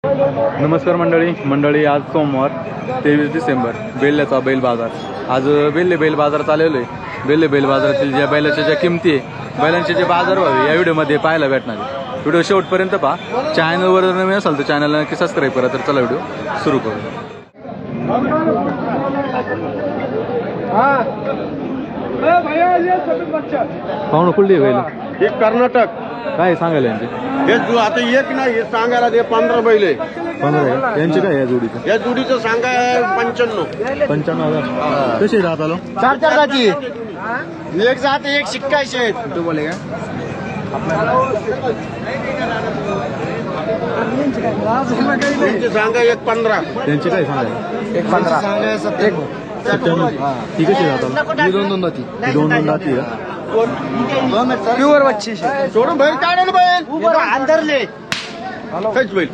नमस्कार मंडळी, आज सोमवार 23 डिसेंबर बेल्ल्याचा बैल बाजार। आज बेल्ले बैल बाजारात आलेलो आहे। बेल्ले बैल बाजारातील ज्या बैलाच्या ज्या किमती आहे, बैलांचे जे बाजार भाव या व्हिडिओमध्ये पाहायला भेटणार आहे। व्हिडिओ शेवटपर्यंत पहा। चॅनलवर नवीन असाल तर चॅनलला नक्की सबस्क्राईब करा। तर चला व्हिडिओ सुरू करू। पाहुणं कुठली बैल? एक कर्नाटक। काय सांगायला यांचे? हे आता एक नाही, हे सांगायला ते 15 बैल आहे। 15 यांचे काय या जोडीचं? या जोडीचं सांगाय 95,000। कसे राहत आलो? चार जाती, एक जात एक शिक्का शेत। तू बोलेगा सांगा एक 15। त्यांचे काय सांगायला? एक 15 सांगाय 97। ठीक आहे राहत दोन दाती दाती का? प्युअर बच्चे सोडून बैल काढेल बैल अंदरले काहीच बैल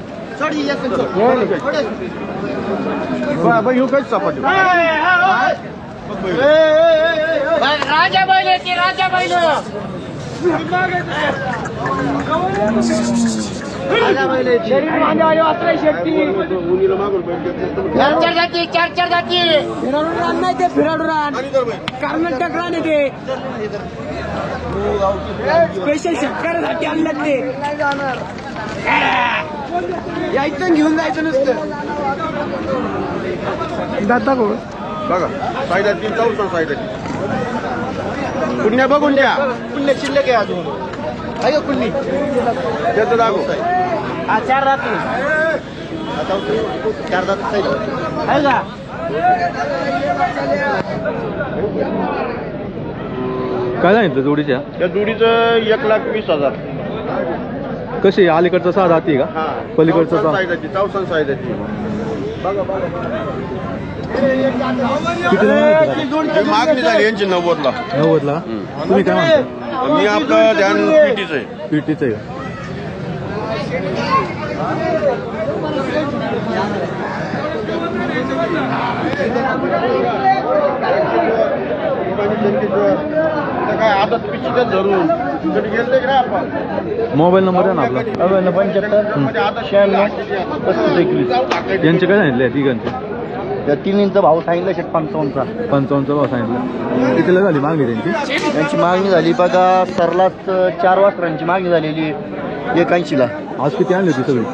राजा बैल येते, राजा बैल चार जाती नाही ते फिराडू रान कर्नाटक रान येते स्पेशल शेतकऱ्यासाठी आणलं ते यायचं घेऊन जायचं नसतं। दादा कोण बघा साईदा 3 चौसा साईदा पुण्या बघून द्या। पुण्य शिल्लक आहे अजून आहे का पुण्य त्याचं दाखव। हा 4 रात्री 4 दात साईदा आहे का? काय सांगितलं जोडीच्या? त्या जोडीचं 1,20,000। कशी अलीकडचं 6 जाती का? पलीकडचं 6 साईदाची चौसा साईदाची किती मागणी झाली यांची 90ला। 90ला? तुम्ही काय म्हणता? मी आपलं ध्यान पीटीचं आहे। पीटीचं आहे का? काय आदत पिचिकच धरून गेलते का आपण? मोबाईल नंबर आहे ना आपला? 95 यांचे काय सांगितले तिघांचे? त्या तिन्हींचा भाव सांगितलं 55चा 55चा भाव सांगितलं। कितीला झाली मागणी त्यांची? त्यांची मागणी झाली बघा सरलाच 4 वासरांची मागणी झालेली 81ला। आज किती आणली होती सगळी?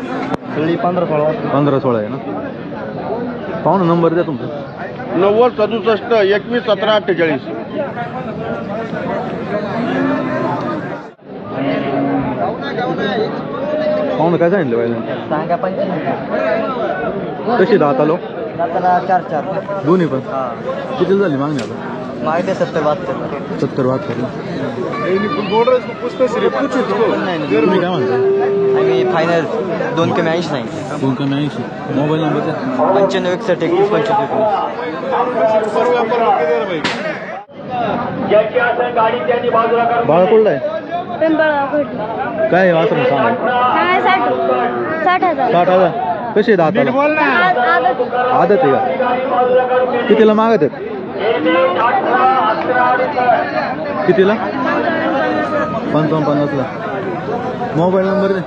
सगळी 15-16 वासरा 15-16 आहे ना? पाहू ना नंबर द्या तुमचा। 90 67 21 17 48। पाहू ना काय सांगितलं पाहिजे? सांगा 85 कशी दात आलो? दाताला 4 दोन्ही पण? किती झाली मागणी आता? मागते 70-72 70-72। तुम्ही काय म्हणता? आम्ही फायनल 2 कमी 80 नाही 2 कमी 80। मोबाईल नंबर द्या। 95 61 21 25। बाळा कुठला आहे? काय वासर सांगा? 60,000। कशी दाताला? आदत आहे का? कितीला मागत आहेत? कितीला? 55-50ला। मोबाईल नंबर दे।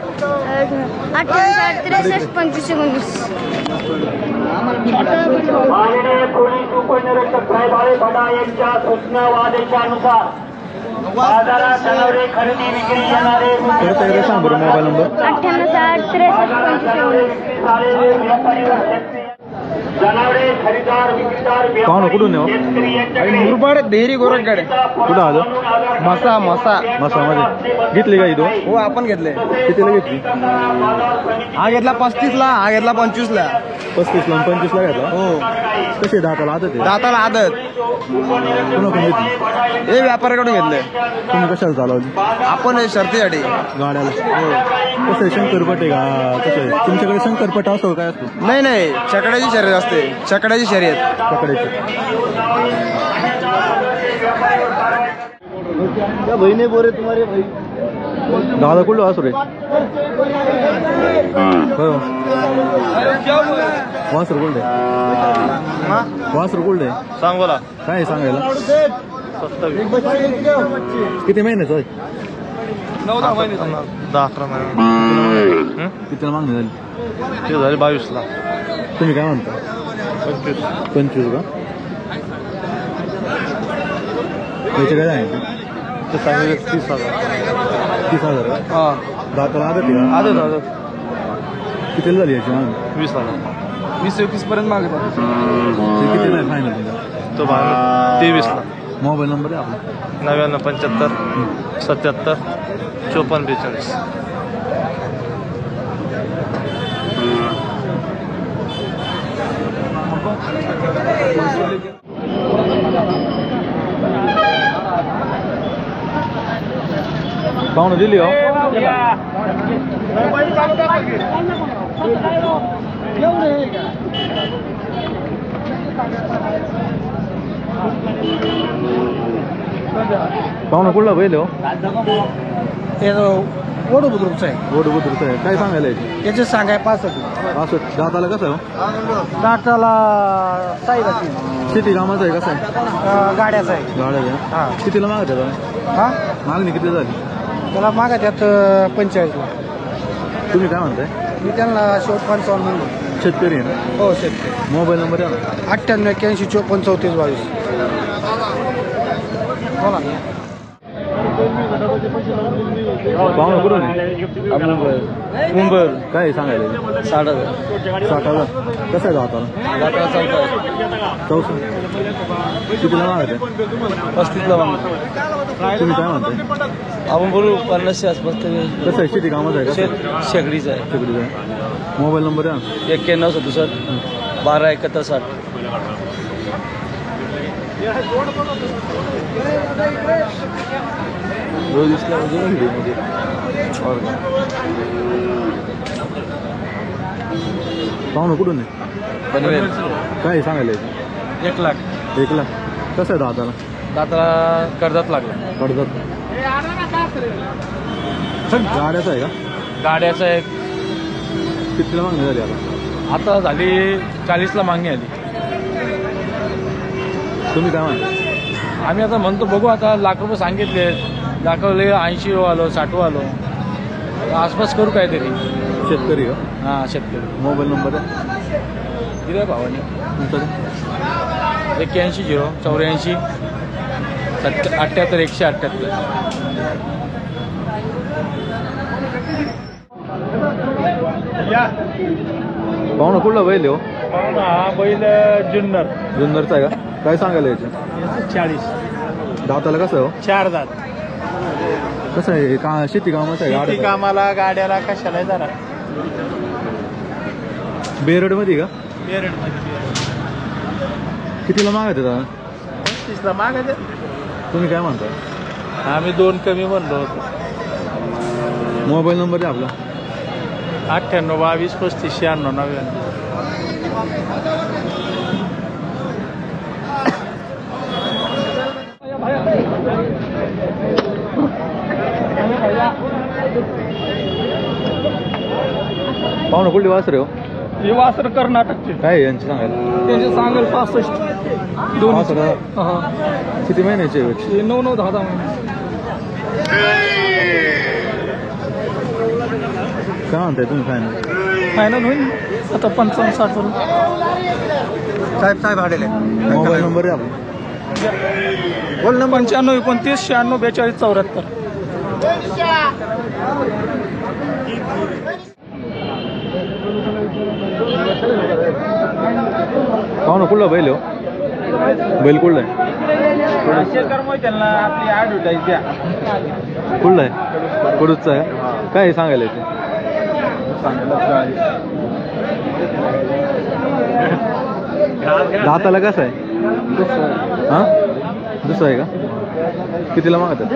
68 63 25 पोलीस उपनिरीक्षक साहेब भडा यांच्या सूचना व आदेशानुसार बाजारात जनावरे खरेदी विक्री येणारे परत एकदा सांग बरं मोबाईल नंबर। 68 63 25 जनावरे खरेदीदार विक्रेदार पाहुणं कुठून येऊ? मुरबाड देहरी गोरखगड कुठं आलं? मसा मसामध्ये घेतली का ही दोन? हो आपण घेतले। कितीला घेतली? हा घेतला 35ला, हा घेतला 25ला। 35ला आणि 25ला घेतला? हो कशी दाताला आदत आहे? दाताला आदत कोणाकडून घेतली? हे व्यापाऱ्याकडून घेतले। तुम्ही कशाला चालवली? आपण शर्तीसाठी गाड्याला? कसं आहे शंकरपट आहे का? कसं आहे तुमच्याकडे शंकरपट असतो काय असतो? नाही छकड्याची शर्यत असते। छकड्याची शर्यत क्या भाई नहीं बोल रहे तुम्हारे भाई? दादा कुठलं वासरू आहे? वासरू कुठलं आहे? वासरू कुठलं आहे? सांगोला। काय सांगायला? किती महिन्याचं आहे? 9-10 महिने 10-11 महिने कितीला मागणी झाली? ते झाले 22ला. तुम्ही काय म्हणता? 25 का? त्याचे काय आहे? ते सांगितले 30,000. 30,000 का? हां दाताला आदत आहे का? आदत कितीला झाली याची मागणी? 20,000. 20-21 पर्यंत मागतात. कितीला आहे फायनल तुमचा? तो भाग 23ला. मोबाईल नंबर आहे आपला? 9975 77 54 42. पाहुणं दिली हो. पाहुणं कुठला बैल हो? ओढू बुद्रुकचं आहे. गोड बुद्रुक आहे. काय सांगायला याची? याचे सांगाय 65. असं दाताला कसं आहे हो? दाटाला साईबाची शेती कामाचं आहे कसं आहे? गाड्याचा आहे. गाड्या हा. घ्या. कितीला मागत आहे? हा मागणी किती झाली? त्याला मागा त्यात 45ला. तुम्ही काय म्हणताय? मी त्यांना शेवट 55 म्हणलो. शेतकरी आहे ना? हो शेतकरी. मोबाईल नंबर आहे ना? 98 81 54 34 22. बोला. पाहुणं कुठून आहे? मुंबई. काय सांगायला? 60,000. कसं आहे दाताला? 64. कितीला मागत आहे? 35ला तुम्ही काय म्हणताय? आपण बोलू 50 आसपास. कसं आहे शेती कामाचं आहे का? शेकडीचं आहे. शेकडीचं आहे. मोबाईल नंबर आहे ना? 91 67 12 71 60. पाहुणं कुठून आहे? पनवेल. काय सांगायला? 1 लाख. 1 लाख. कसं आहे दाताला? दाताला कर्जात लागलं. पडतात. गाड्याचं आहे का? गाड्याचं एक कितीला मागणी झाली आता? आता झाली 40ला मागणी आली. तुम्ही काय म्हणता? आम्ही आता म्हणतो बघू. आता लाख रुपये सांगितले. दाखवले 80 आलो 60 आलो. आसपास करू काहीतरी. शेतकरी का? हां शेतकरी. मोबाईल नंबर आहे? दिल्या भावाने. तुमचं 81 0 84 78 178. पाहुणं कुठला बैल आहे हो? हा बैल जुन्नर. जुन्नरचा आहे का? काय सांगायला याचे? 40. दाताला कसं आहे हो? 4 दात. कसं आहे का? शेती कामाचं आहे? गाड्या कामाला गाड्याला कशाला जरा बेरडमध्ये का? कितीला मागत आहे दादा? 35ला मागायचं. तुम्ही काय म्हणता? आम्ही 2 कमी म्हणलो होतो. मोबाईल नंबर आहे आपला? 98 22 35 96 99. पाहुणं कुठली वासरे हो? हे वासर कर्नाटकचे. काय आहे यांची सांगायला? त्यांचे सांगेल 65. वासरं किती महिन्याचे आहे? 9 10 महिने. काय म्हणताय तुम्ही फायनल? फायनल होईल आता 55 60 वरून. साहेब आलेले. मोबाईल नंबर आहे आपला? बोल नंबर. 95 29 96 42 74. पाहुणं कुठला बैल हो? बैल कुठला आहे? आपली ॲडव्हर्टाईज द्या. कुठला आहे? कडूचा आहे. काय आहे सांगायला ते? दाताला कसं आहे? हां दुसरं आहे का? कितीला मागत आहे?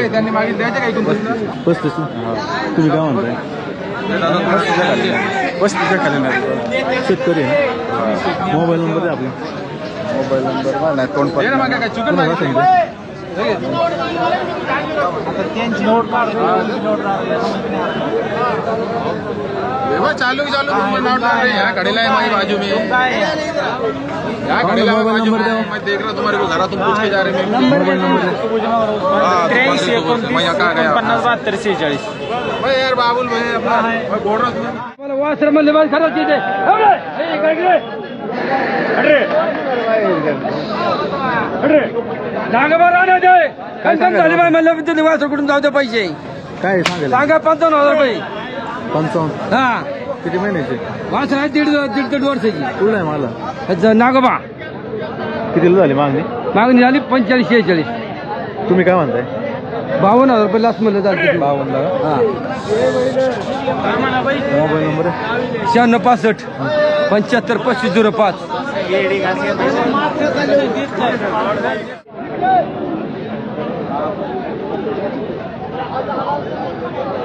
त्यांनी मागितलं द्यायचं काही 35 ना? तुम्ही काय म्हणताय? 35 खाली शेतकरी आहे ना? मोबाईल नंबर आहे आपला? मोबाईल नंबर नाही तोंड पण काय चुकन कोणाला सांगितलं? त्यांची नोट चालू यहाँ खड़ेला है हमारी बाजू में, यहाँ खड़ेला है बाजू में। मैं देख रहा हूँ तुम्हारे को जरा तुम पूछ के जा रहे हैं। मोबाइल नंबर 53 भाई यार बाबुल भाई अपना मैं बोल रहा हूँ कडून जाऊ दे पैसे काय सांगायला सांगा 55,000 रुपये 55 हा किती महिन्याचे वासर आहे दीड वर्षाची कुठं आहे मला नागोबा कितीला झाली मागणी मागणी झाली 45-46. तुम्ही काय म्हणताय 52,000 रुपये लास्ट म्हणलं जाते 52 ला हा मोबाईल नंबर 9665 75 3505.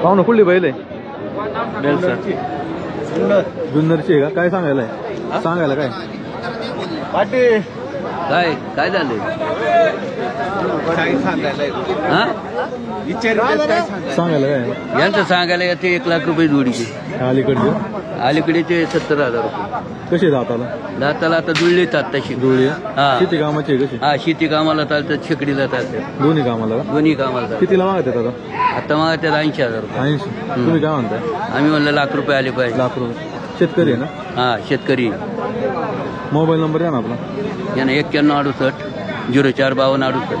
पाहुणं कुठली बैल आहे जुन्नरची आहे का काय सांगायला आहे सांगायला काय काय झालंय सांगायला काय यांचं सांगायला ते 1 लाख रुपये जोडीचे अलीकडचे अलीकडेचे 70,000 रुपये कसे दाताला दाताला आता जुळलेतात तशी जुळली हा. शेती कामाची आहे कशी हा शेती कामाला चालतात शेकडीला चालतात दोन्ही कामाला का? दोन्ही कामाला चालतात. कितीला मागत आहेत आता आता मग त्याला 80,000 रुपये 80 तुम्ही काय म्हणताय आम्ही म्हणलं लाख रुपये आले पाहिजे लाख रुपये शेतकरी आहे ना हा शेतकरी मोबाईल नंबर द्या ना आपला यांना 9168 045268.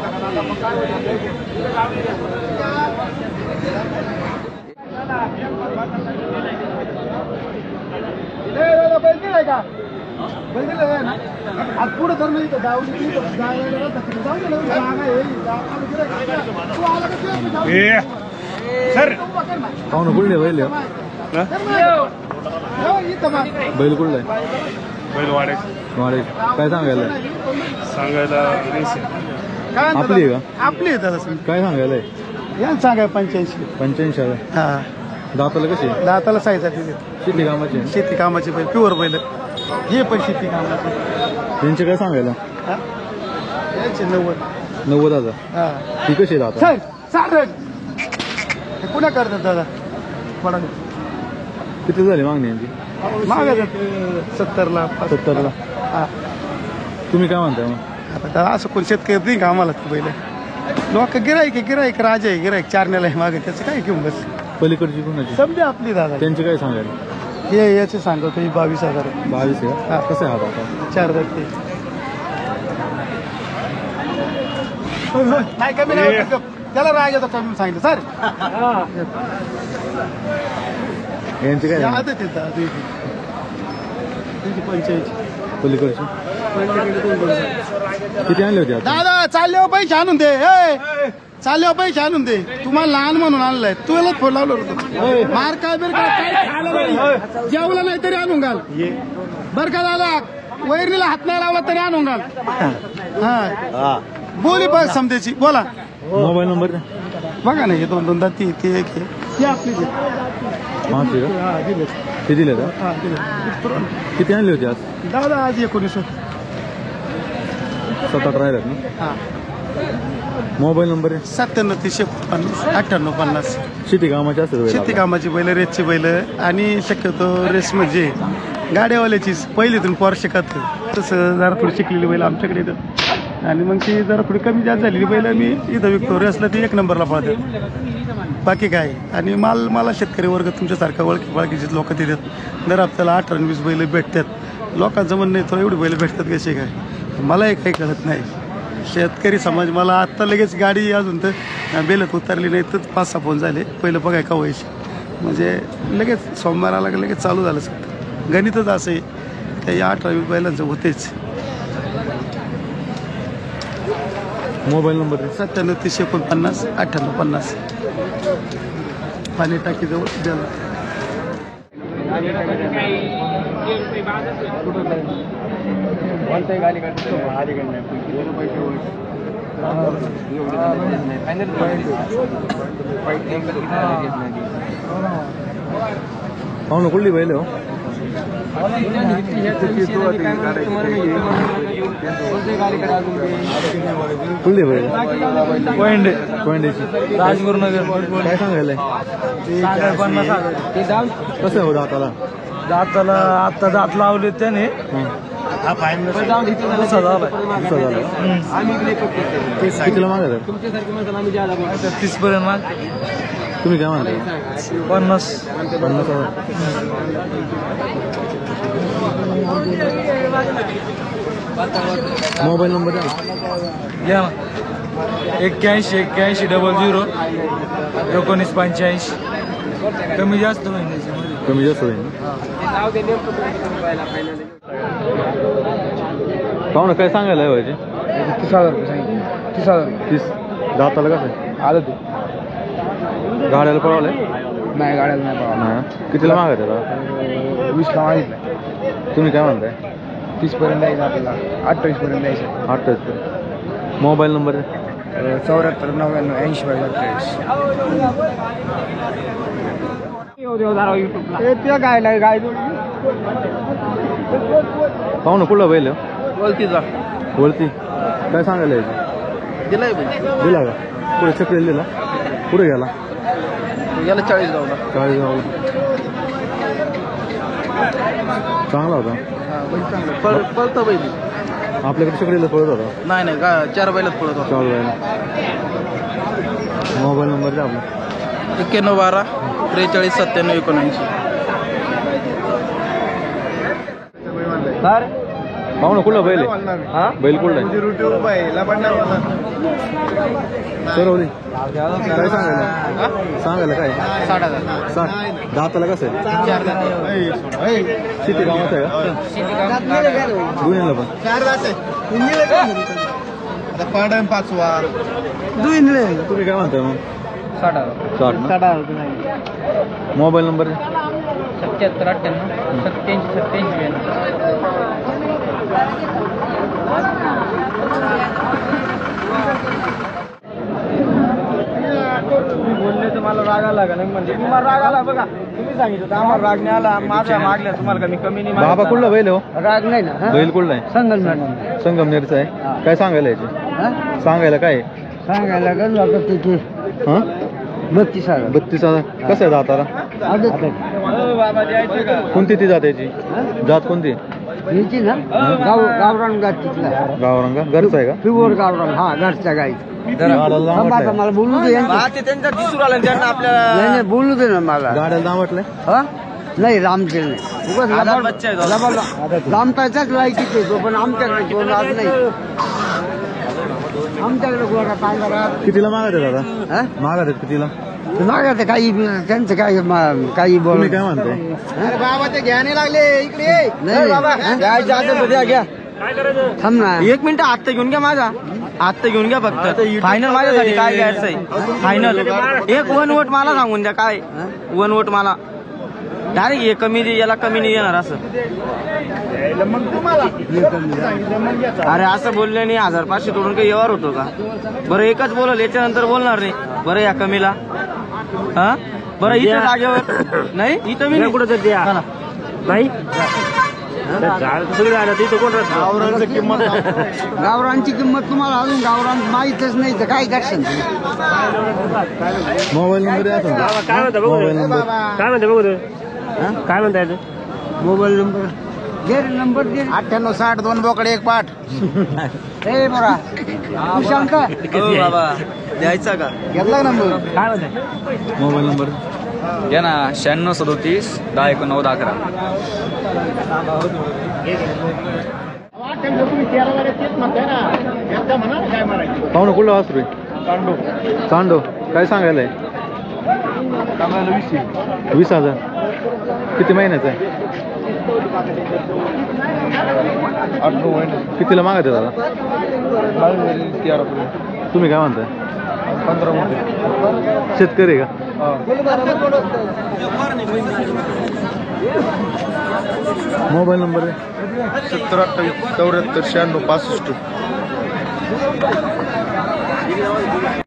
पुढे तर नाही सर पाहुणं कुठले बैल आहे? बैल कुठला आहे बैल वाढे वाडे काय सांगायला सांगायला आपली आहे का आपली आहे दादा काय सांगायला यांना सांगा 85. 85 हा दाताला कशी दाताला साईज आहे शेती कामाची आहे? शेती कामाचे बैल प्युअर बैल हे पण शेती कामाचे त्यांचे काय सांगायला याचे 90. 90,000 हा ती कशी दाता सर सारं हे पुन्हा करतात दादा पडा किती झाली मागणी यांची मागायचं 70ला 70ला हा तुम्ही काय म्हणताय मग आता असं कोण शेतकरी नाही का आम्हाला ते बैल लोक गिराईक राजा आहे गिराईक चारण्याला आहे मागे त्याचं काय घेऊन बस पलीकडची कोणाची समजे आपली दादा त्यांचे काय सांगायला हे याचे सांगतो 22,000 22 आहे हा. का कसं आहे हा दाता 4 जाते नाही कमी नाही होत. त्याला राग येतो कमी सांगितलं सर यांचे काय सांगायला? आदत येतात 85. पलीकडची किती आणले होते आता दादा चालले पैसे आणून दे चालले पैसे आणून दे तुम्हाला लहान म्हणून आणलंय तुला फोन लावलं होतं मार काय बिर काय खायला नाही जेवला नाही तरी आणून घाल बर का दादा वैरणीला हात नाही लावला तरी आणून घाल हा बोली बघ समजायची बोला मोबाईल नंबर द्या बघा ना हे 2 दाती ते एक हे आपली 5 आहे का ते दिले का किती आणले होते आज दादा आज 19. 7-8 राहिल्यात ना हा मोबाईल नंबर आहे 97-350-98-50. शेती कामाची असेल शेती कामाची बैल रेसची बैल आणि शक्यतो रेस म्हणजे गाड्यावाल्याचीच पहिलीतून पोर शिकत तसं जरा थोडी शिकलेली बैल आमच्याकडे येतात आणि मग ती जरा थोडी कमी जास्त झालेली बैल मी इथं विकतो रेसला ती 1 नंबरला पळतात बाकी काय आणि मला शेतकरी वर्ग तुमच्यासारखा ओळखीचे लोक देतात दर हप्त्याला 18-20 बैल भेटतात लोकांचं म्हणणं नाही थोडं एवढी बैल भेटतात कसे काय मलाही काही कळत नाही शेतकरी समाज मला आत्ता लगेच गाडी अजून तर बेलत उतरली नाही तर 5-6 फोन झाले पहिलं बघाय का व्हायचे म्हणजे लगेच सोमवाराला लगेच चालू झालं सगळं गणितच असं आहे काही 18-20 बैलांचं होतेच मोबाईल नंबर आहे 97-349-98-50 पाणी टाकी जवळ द्यायला पाहुणं कुठली बैल हो कुलदीप बैल कोयंडेची राजगुरुनगर काय सांगायला 50,000 कसं आहे दाताला दाताला आता दात लावले त्याने कितीला मागत 30 पर्यंत माग तुम्ही काय म्हणता 50 मोबाईल नंबर द्या घ्या ना 81 00 1985 कमी जास्त होईल त्याच्यामध्ये कमी जास्त होईल पाहू ना काय सांगायला आहे व्हायचे 30,000 रुपये सांगितले 30,000 30 दाताला कसं आहे आलं ते गाड्याला पळवलंय नाही गाड्याला नाही पाहा नाही कितीला मागत आहे 20ला मागितलं तुम्ही काय म्हणताय 30 पर्यंत द्यायचं आपल्याला 28 पर्यंत द्यायचं 28 मोबाईल नंबर 74 99 80 गाय पाहू ना कुठला बैल बोलतीचा वरती काय सांगायला यायचं दिलाय दिला का पुढे चक्रेल दिला पुढे गेला याला 40 गावला 40 गाव चांगला होता पळतं बैल आपल्याकडे चक्रेला पळत होता नाही 4 बैलात पळत होता 4 बैल मोबाईल नंबर द्या आपला 91 12 43 97 79 पाहू ना कुठला बैल आहे बैल कुठला आहे सरवली काय सांगायला काय 60 दाताला कसं आहे शेती कामाचं आहे का दोन्हीला पण तुम्ही काय म्हणताय मग 60 मोबाईल नंबर 77 98 बोलले तर मला राग आला का नाही म्हणजे तुम्हाला राग आला बघा तुम्ही सांगितलं तर आम्हाला राग नाही आला माझ्या मागल्या तुम्हाला का मी कमी नाही बाबा कुठला बैल हो राग नाही ना बैल कुठला आहे संगमनेरचा आहे काय सांगायला याचे सांगायला काय सांगायला गंज आता तिथे हां 32,000 32,000 कसं आहे दाताला कोणती ती जात याची जात कोणती याची ना गावरान गाठ तिथला गावरंगा घरचा आहे का प्युअर गावरान हा घरच्या गाई मला बोलू दे त्यांचा दिसून आला त्यांना आपल्याला नाही बोलू दे ना मला गाड्याला दाम वाटलंय हा नाही रामचे नाही रामताच्याच लायकीच येतो पण आमच्याकडे कोण आज नाही आमच्याकडे कोणा काय कितीला मागत आहे दादा मागत आहेत कितीला मागत काही त्यांचं काय काही बोल तुम्ही काय म्हणताय बाबा ते घ्यायला लागले इकडे नाही घ्या थांब ना 1 मिनिट आत्ता घेऊन घ्या माझा आत्ता घेऊन घ्या फक्त फायनल माझ्यासाठी काय घ्यायचंय फायनल एक 1 वोट मला सांगून द्या काय 1 वोट मला डायरेक्ट हे कमी याला कमी नाही येणार असं अरे असं बोलले नाही 1500 तोडून काही व्यवहार होतो का बरं एकच बोलल याच्यानंतर बोलणार नाही बरं या कमीला हा बरं इथं जागेवर नाही इथं मी कुठं द्या नाही गावरांची किंमत तुम्हाला अजून गावरान माहीतच नाही तर काय करशील मोबाईल नंबर द्या मोबाईल नंबर काय म्हणते बघू काय म्हणताय मोबाईल नंबर दे नंबर दे 98 60 2 बोकडे 1 पाठ ए मोरा तू शांत बाबा द्यायचा का घेतला नंबर काय म्हणताय मोबाईल नंबर घ्या ना 96 37 10 19 11 पाहू ना कुठला वासरू आहे चांडो काय सांगायलाय 20,000 किती महिन्याचा आहे कितीला मागत आहे दादा तुम्ही काय म्हणताय 15 मध्ये शेतकरी का मोबाईल नंबर आहे 70 28 74 96 65